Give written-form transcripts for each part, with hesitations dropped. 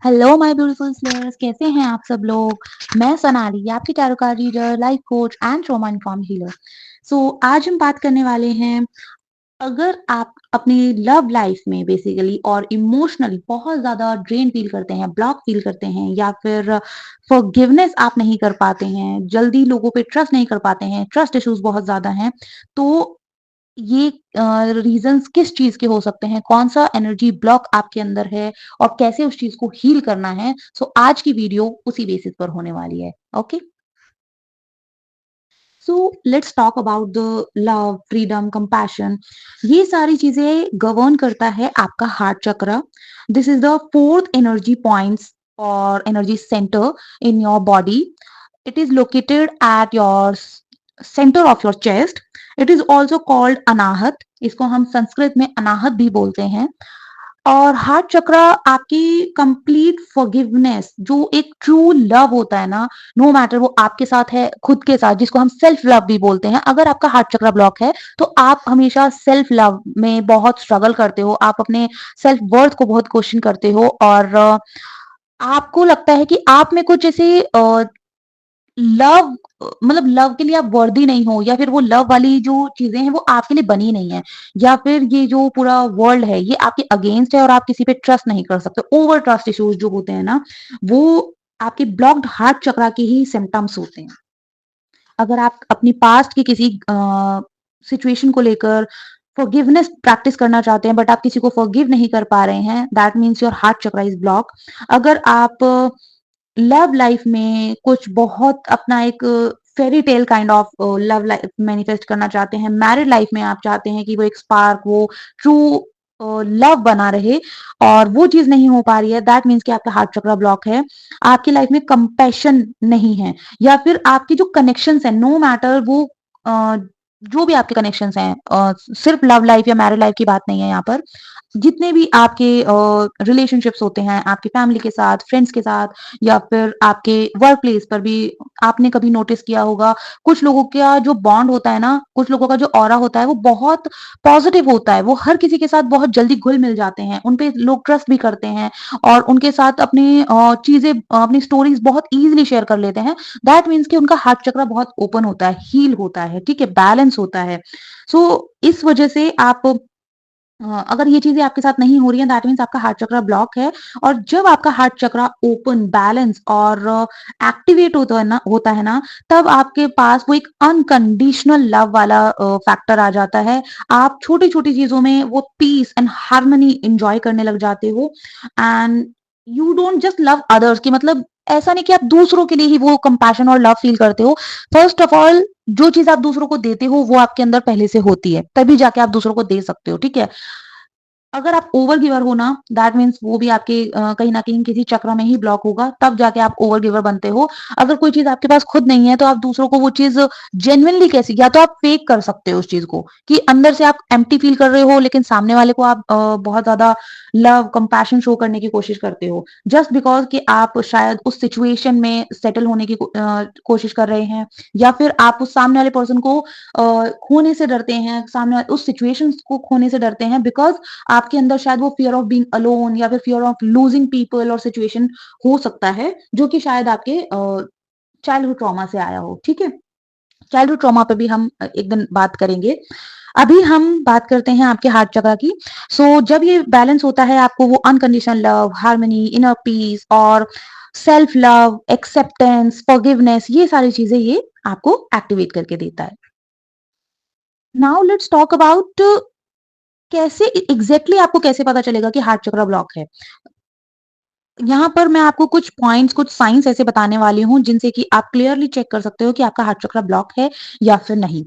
Hello my beautiful listeners, कैसे हैं आप सब लोग। मैं सोनाली, आपकी tarot card reader, life coach and trauma informed healer. आज हम बात करने वाले हैं, अगर आप अपनी लव लाइफ में बेसिकली और इमोशनली बहुत ज़्यादा ड्रेन फील करते हैं, ब्लॉक फील करते हैं, या फिर फॉरगिवनेस आप नहीं कर पाते हैं, जल्दी लोगों पे ट्रस्ट नहीं कर पाते हैं, ट्रस्ट इश्यूज बहुत ज़्यादा हैं, तो ये रीजंस किस चीज़ के हो सकते हैं, कौन-सा एनर्जी ब्लॉक आपके अंदर है और कैसे उस चीज़ को हील करना है। आज की वीडियो उसी बेसिस पर होने वाली है। Okay? So let's talk about the love, freedom, compassion. ये सारी चीज़ें गवर्न करता है आपका heart chakra. This is the 4th energy points और energy centre in your body. It is located at your center of your chest. It is also called अनाहत। इसको हम संस्कृत में अनाहत भी बोलते हैं। और हार्ट चक्र आपकी कंप्लीट फॉरगिवनेस, जो एक ट्रू लव होता है ना, नो मैटर वो आपके साथ है, खुद के साथ, जिसको हम सेल्फ लव भी बोलते हैं। अगर आपका हार्ट चक्र ब्लॉक है तो आप हमेशा सेल्फ लव में बहुत स्ट्रगल करते हो, आप अपने सेल्फ वर्थ को बहुत क्वेश्चन करते हो, और आपको लगता है कि आप में कुछ ऐसे लव मतलब लव के लिए आप वर्दी नहीं हो, या फिर वो लव वाली जो चीजें हैं वो आपके लिए बनी नहीं है, या फिर ये जो पूरा वर्ल्ड है ये आपके अगेंस्ट है और आप किसी पे ट्रस्ट नहीं कर सकते। ओवर ट्रस्ट इश्यूज जो होते हैं ना, वो आपके ब्लॉक्ड हार्ट चक्रा के ही सिम्टम्स होते हैं। अगर आप अपनी पास्ट की किसी सिचुएशन को लेकर फॉरगिवनेस प्रैक्टिस करना चाहते हैं, बट आप किसी को फॉरगिव नहीं कर पा रहे हैं, that means your heart chakra is block. अगर आप लव लाइफ में कुछ बहुत अपना एक fairy tale kind of love life manifest करना चाहते हैं, मैरिड लाइफ में आप चाहते हैं कि वो एक स्पार्क, वो ट्रू लव बना रहे, और वो चीज नहीं हो पा रही है, दैट मीन्स कि आपका हार्ट चक्र ब्लॉक है। आपकी लाइफ में कंपैशन नहीं है, या फिर आपकी जो कनेक्शंस है, नो मैटर वो अ, जो भी आपके कनेक्शंस हैं, सिर्फ लव लाइफ या मैरिड लाइफ की बात नहीं है यहाँ पर, जितने भी आपके रिलेशनशिप्स होते हैं, आपकी फैमिली के साथ, फ्रेंड्स के साथ, या फिर आपके वर्क प्लेस पर भी, आपने कभी नोटिस किया होगा, कुछ लोगों का जो बॉन्ड होता है ना, कुछ लोगों का जो ऑरा होता है वो बहुत पॉजिटिव होता है, वो हर किसी के साथ बहुत जल्दी घुल मिल जाते हैं, उन पे लोग ट्रस्ट भी करते हैं, और उनके साथ अपनी चीजें, अपनी स्टोरीज बहुत इजीली शेयर कर लेते हैं। दैट मीन्स कि उनका हार्ट चक्र बहुत ओपन होता है, हील होता है, ठीक है, बैलेंस होता है। इस वजह से आप अगर ये चीजें आपके साथ नहीं हो रही हैं, दैट मीन्स आपका हार्ट चक्र ब्लॉक है। और जब आपका हार्ट चक्र ओपन, बैलेंस और एक्टिवेट होता है ना, तब आपके पास वो एक अनकंडीशनल लव वाला फैक्टर आ जाता है। आप छोटी छोटी चीजों में वो पीस एंड हार्मनी इंजॉय करने लग जाते हो, and you don't just love others, की मतलब ऐसा नहीं कि आप दूसरों के लिए ही वो कंपैशन और लव फील करते हो। फर्स्ट ऑफ ऑल, जो चीज आप दूसरों को देते हो वो आपके अंदर पहले से होती है, तभी जाके आप दूसरों को दे सकते हो, ठीक है। अगर आप ओवर गिवर हो ना, दैट मीन्स वो भी आपके कहीं ना कहीं किसी चक्र में ही ब्लॉक होगा, तब जाके आप ओवर गिवर बनते हो। अगर कोई चीज आपके पास खुद नहीं है तो आप दूसरों को वो चीज जेन्युइनली कैसी, या तो आप फेक कर सकते हो उस चीज को, कि अंदर से आप एम्प्टी फील कर रहे हो, लेकिन सामने वाले को आप बहुत ज्यादा लव कंपैशन शो करने की कोशिश करते हो, जस्ट बिकॉज कि आप शायद उस सिचुएशन में सेटल होने की कोशिश कर रहे हैं, या फिर आप उस सामने वाले पर्सन को खोने से डरते हैं, उस सिचुएशन को खोने से डरते हैं, बिकॉज आपके अंदर शायद वो फियर ऑफ बीइंग अलोन या फिर फियर ऑफ लूजिंग पीपल और सिचुएशन हो सकता है, जो कि शायद आपके चाइल्डहुड ट्रॉमा से आया हो, ठीक है। चाइल्डहुड ट्रॉमा पे भी हम एक दिन बात करेंगे। अभी हम बात करते हैं आपके हार्ट चक्र की। जब ये बैलेंस होता है, आपको वो unconditional love, harmony, inner peace और सेल्फ लव, एक्सेप्टेंस, फॉरगिवनेस, ये सारी चीजें ये आपको एक्टिवेट करके देता है। नाउ लेट्स टॉक अबाउट कैसे एग्जैक्टली आपको कैसे पता चलेगा कि हार्ट चक्र ब्लॉक है। यहाँ पर मैं आपको कुछ पॉइंट्स, कुछ साइंस ऐसे बताने वाली हूँ जिनसे कि आप क्लियरली चेक कर सकते हो कि आपका हार्ट चक्र ब्लॉक है या फिर नहीं।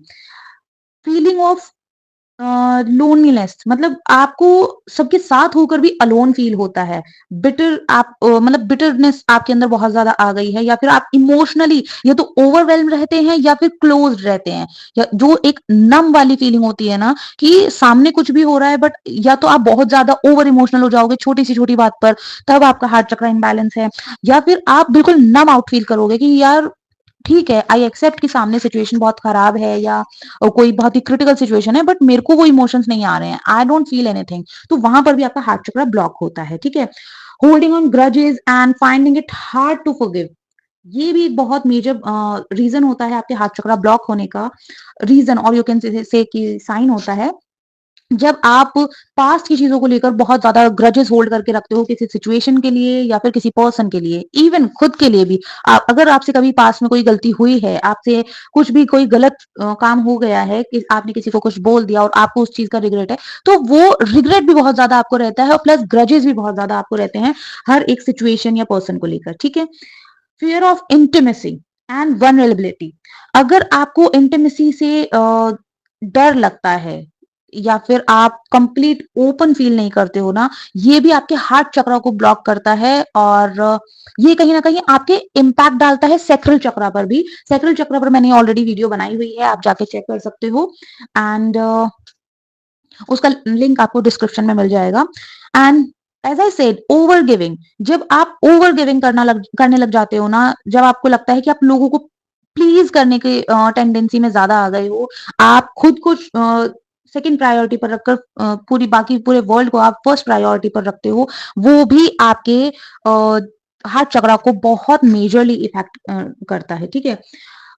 फीलिंग ऑफ लोनलीनेस, मतलब आपको सबके साथ होकर भी अलोन फील होता है। मतलब बिटरनेस आपके अंदर बहुत ज्यादा आ गई है, या फिर आप इमोशनली या तो ओवरवेल्म रहते हैं या फिर क्लोज रहते हैं, या जो एक नम वाली फीलिंग होती है ना, कि सामने कुछ भी हो रहा है, बट या तो आप बहुत ज्यादा ओवर इमोशनल हो जाओगे छोटी सी छोटी बात पर, तब आपका हार्ट चक्र इम्बैलेंस है। या फिर आप बिल्कुल नम आउट फील करोगे कि यार ठीक है, आई एक्सेप्ट कि सामने सिचुएशन बहुत खराब है, या कोई बहुत ही क्रिटिकल सिचुएशन है, बट मेरे को वो इमोशंस नहीं आ रहे हैं, आई डोंट फील एनीथिंग, तो वहां पर भी आपका हार्ट चक्र ब्लॉक होता है, ठीक है। Holding on grudges and finding it hard to forgive, ये भी एक बहुत मेजर रीजन होता है आपके हार्ट चक्रा ब्लॉक होने का, रीजन और यू कैन से कि साइन होता है। जब आप पास्ट की चीजों को लेकर बहुत ज्यादा ग्रजेस होल्ड करके रखते हो किसी सिचुएशन के लिए या फिर किसी पर्सन के लिए, इवन खुद के लिए भी। अगर आपसे कभी पास्ट में कोई गलती हुई है, आपसे कुछ भी कोई गलत काम हो गया है कि आपने किसी को कुछ बोल दिया और आपको उस चीज का रिग्रेट है, तो वो रिग्रेट भी बहुत ज्यादा आपको रहता है और प्लस ग्रजेस भी बहुत ज्यादा आपको रहते हैं हर एक सिचुएशन या पर्सन को लेकर, ठीक है। Fear of intimacy and vulnerability, अगर आपको इंटीमेसी से डर लगता है या फिर आप कंप्लीट ओपन फील नहीं करते हो ना, ये भी आपके हार्ट चक्रा को ब्लॉक करता है और ये कहीं ना कहीं आपके इम्पैक्ट डालता है सेक्रल चक्रा पर भी। सेक्रल चक्रा पर मैंने ऑलरेडी वीडियो बनाई हुई है, आप जाके चेक कर सकते हो एंड उसका लिंक आपको डिस्क्रिप्शन में मिल जाएगा। And as I said, over giving, जब आप ओवर गिविंग करने लग जाते हो ना, जब आपको लगता है कि आप लोगों को प्लीज करने के टेंडेंसी में ज्यादा आ गए हो, आप खुद को सेकंड प्रायोरिटी पर रखकर पूरी बाकी पूरे वर्ल्ड को आप फर्स्ट प्रायोरिटी पर रखते हो, वो भी आपके हार्ट चक्रा को बहुत मेजरली इफेक्ट करता है, ठीक है।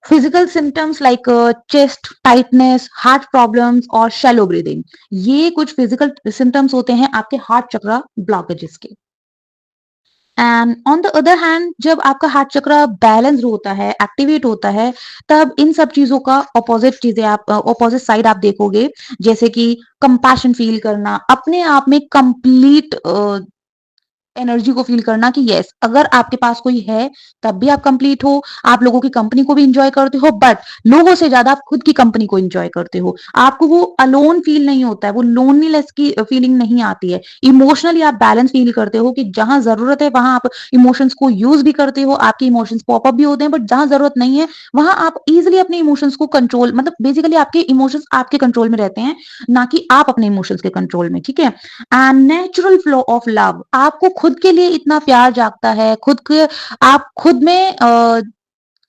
Physical symptoms like chest tightness, heart problems और शैलो ब्रीदिंग, ये कुछ फिजिकल सिम्टम्स होते हैं आपके हार्ट चक्रा ब्लॉकेजेस के। And on the other hand, जब आपका हार्ट चक्र बैलेंस होता है, एक्टिवेट होता है, तब इन सब चीजों का ऑपोजिट चीजें आप ऑपोजिट साइड आप देखोगे, जैसे कि कंपैशन फील करना, अपने आप में कंप्लीट एनर्जी को फील करना कि यस, अगर आपके पास कोई है तब भी आप कंप्लीट हो, आप लोगों की कंपनी को भी इंजॉय करते हो, बट लोगों से ज्यादा आप खुद की कंपनी को इंजॉय करते हो, आपको वो अलोन फील नहीं होता है, वो लोनलीनेस की फीलिंग नहीं आती है। इमोशनली आप बैलेंस फील करते हो कि जहां जरूरत है वहां आप इमोशंस को यूज भी करते हो, आपके इमोशंस पॉपअप भी होते हैं, बट जहां जरूरत नहीं है वहां आप इजिली अपने इमोशंस को कंट्रोल, मतलब बेसिकली आपके इमोशंस आपके कंट्रोल में रहते हैं, ना कि आप अपने इमोशंस के कंट्रोल में, ठीक है। And natural flow of love, आपको खुद के लिए इतना प्यार जागता है, खुद के, आप खुद में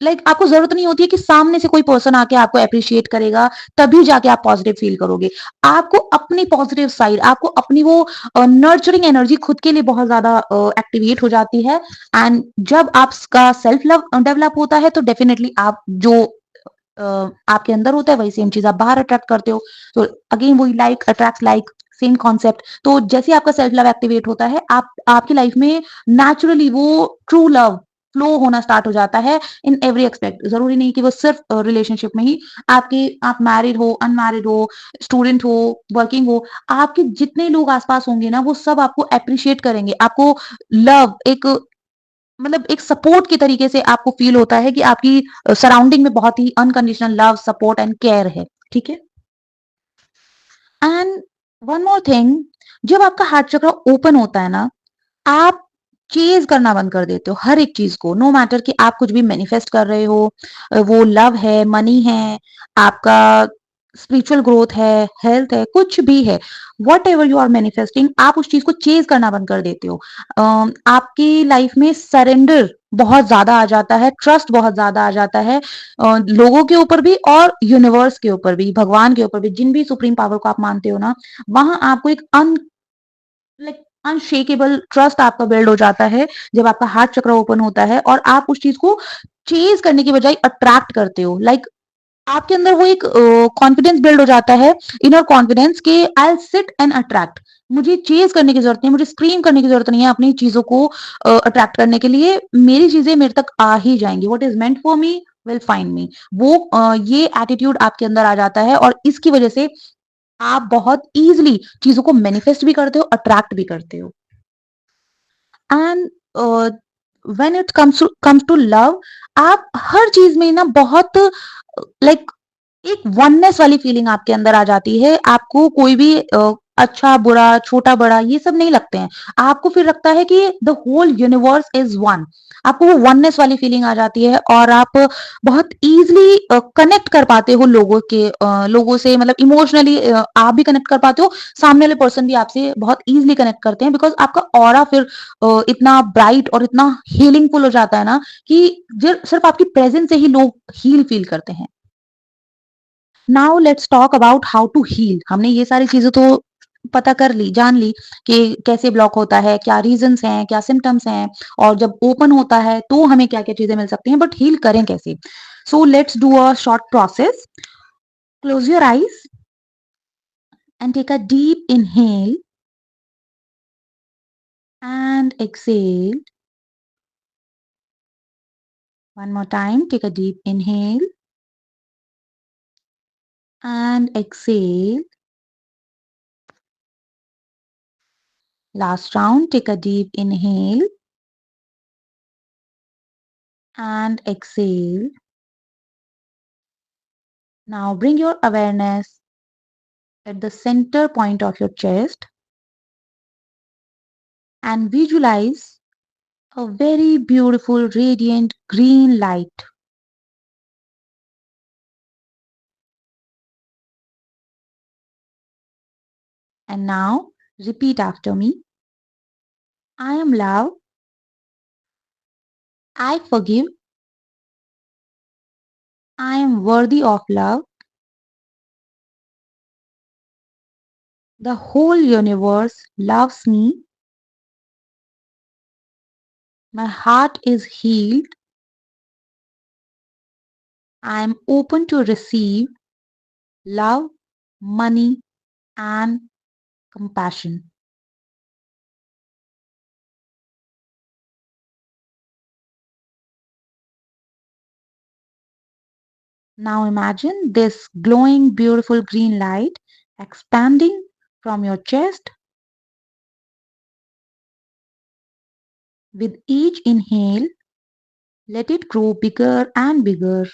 आपको जरूरत नहीं होती है कि सामने से कोई पर्सन आके आपको अप्रिशिएट करेगा तभी जाके आप पॉजिटिव फील करोगे। आपको अपनी पॉजिटिव साइड, आपको अपनी वो नर्चरिंग एनर्जी खुद के लिए बहुत ज्यादा एक्टिवेट हो जाती है। एंड जब आपका सेल्फ लव डेवलप होता है तो डेफिनेटली आप जो आपके अंदर होता है वही सेम चीज आप बाहर अट्रैक्ट करते हो। तो अगेन वही like attract like, same concept. तो जैसे आपका सेल्फ लव एक्टिवेट होता है, आप आपकी लाइफ में नेचुरली वो ट्रू लव फ्लो होना स्टार्ट हो जाता है इन एवरी एक्सपेक्ट। जरूरी नहीं कि वो सिर्फ रिलेशनशिप में ही, आपके आप मैरिड हो, अनमैरिड हो, स्टूडेंट हो, वर्किंग हो, आपके जितने लोग आसपास होंगे ना वो सब आपको अप्रिशिएट करेंगे, आपको लव एक, मतलब एक सपोर्ट के तरीके से आपको फील होता है कि आपकी सराउंडिंग में बहुत ही unconditional love, support and care है, ठीक है। एंड वन मोर थिंग, जब आपका हार्ट चक्र ओपन होता है ना, आप चेज करना बंद कर देते हो हर एक चीज को, नो मैटर कि आप कुछ भी मैनिफेस्ट कर रहे हो, वो लव है, मनी है, आपका स्पिरिचुअल ग्रोथ है, हेल्थ है, कुछ भी है, whatever you are manifesting, आप उस चीज को चेज करना बंद कर देते हो। आपकी लाइफ में सरेंडर बहुत ज्यादा आ जाता है, ट्रस्ट बहुत ज्यादा आ जाता है, लोगों के ऊपर भी और यूनिवर्स के ऊपर भी, भगवान के ऊपर भी, जिन भी सुप्रीम पावर को आप मानते हो ना, वहां आपको एक लाइक अनशेकेबल ट्रस्ट आपका बिल्ड हो जाता है जब आपका हार्ट चक्र ओपन होता है और आप उस चीज को चेज करने की बजाय अट्रैक्ट करते हो। आपके अंदर वो एक कॉन्फिडेंस बिल्ड हो जाता है, इनर कॉन्फिडेंस के आई सिट एंड अट्रैक्ट, मुझे चेज करने की जरूरत नहीं, मुझे स्क्रीम करने की जरूरत नहीं है अपनी चीजों को अट्रैक्ट करने के लिए, मेरी चीजें मेरे तक आ ही जाएंगी, what is meant for me will find me. वो ये एटीट्यूड आपके अंदर आ जाता है और इसकी वजह से आप बहुत इजीली चीजों को मैनिफेस्ट भी करते हो, अट्रैक्ट भी करते हो। And when it comes to love, आप हर चीज में ना बहुत लाइक एक वननेस वाली फीलिंग आपके अंदर आ जाती है, आपको कोई भी अच्छा बुरा छोटा बड़ा ये सब नहीं लगते हैं, आपको फिर लगता है कि the whole universe is one, आपको वो वननेस वाली फीलिंग आ जाती है और आप बहुत इजीली कनेक्ट कर पाते हो लोगों से, मतलब इमोशनली आप भी कनेक्ट कर पाते हो, सामने वाले पर्सन भी आपसे बहुत इजीली कनेक्ट करते हैं, बिकॉज आपका ऑरा फिर इतना ब्राइट और इतना हीलिंगफुल हो जाता है ना कि सिर्फ आपकी प्रेजेंस से ही लोग हील फील करते हैं। Now let's talk about how to heal. हमने ये सारी चीजें तो पता कर ली, जान ली कि कैसे ब्लॉक होता है, क्या रीज़न्स हैं, क्या सिम्पटम्स हैं और जब ओपन होता है तो हमें क्या-क्या चीज़ें मिल सकती हैं, बट हील करें कैसे? So let's do a short process. Close your eyes and take a deep inhale and exhale. One more time, take a deep inhale and exhale. Last round, take a deep inhale and exhale. Now bring your awareness at the center point of your chest and visualize a very beautiful radiant green light. And now repeat after me. I am love. I forgive. I am worthy of love. The whole universe loves me. My heart is healed. I am open to receive love, money, and compassion. Now imagine this glowing, beautiful green light expanding from your chest with each inhale. Let it grow bigger and bigger.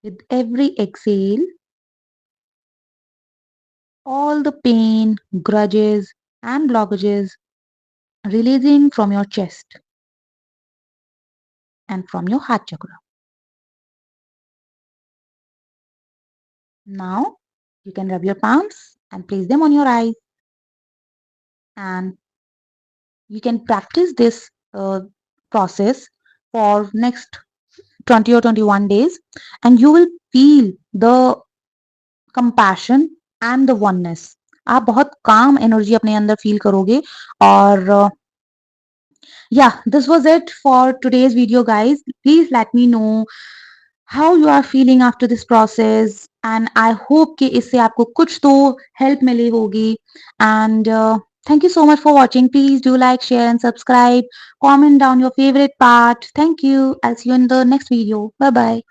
With every exhale, all the pain, grudges, and blockages releasing from your chest and from your heart chakra. Now you can rub your palms and place them on your eyes, and you can practice this process for next 20 or 21 days, and you will feel the compassion and the oneness. आप बहुत काम energy अपने अंदर feel करोगे और yeah, this was it for today's video, guys. Please let me know how you are feeling after this process, and I hope कि इससे आपको कुछ तो help मिली होगी. And thank you so much for watching. Please do like, share, and subscribe. Comment down your favorite part. Thank you. I'll see you in the next video. Bye bye.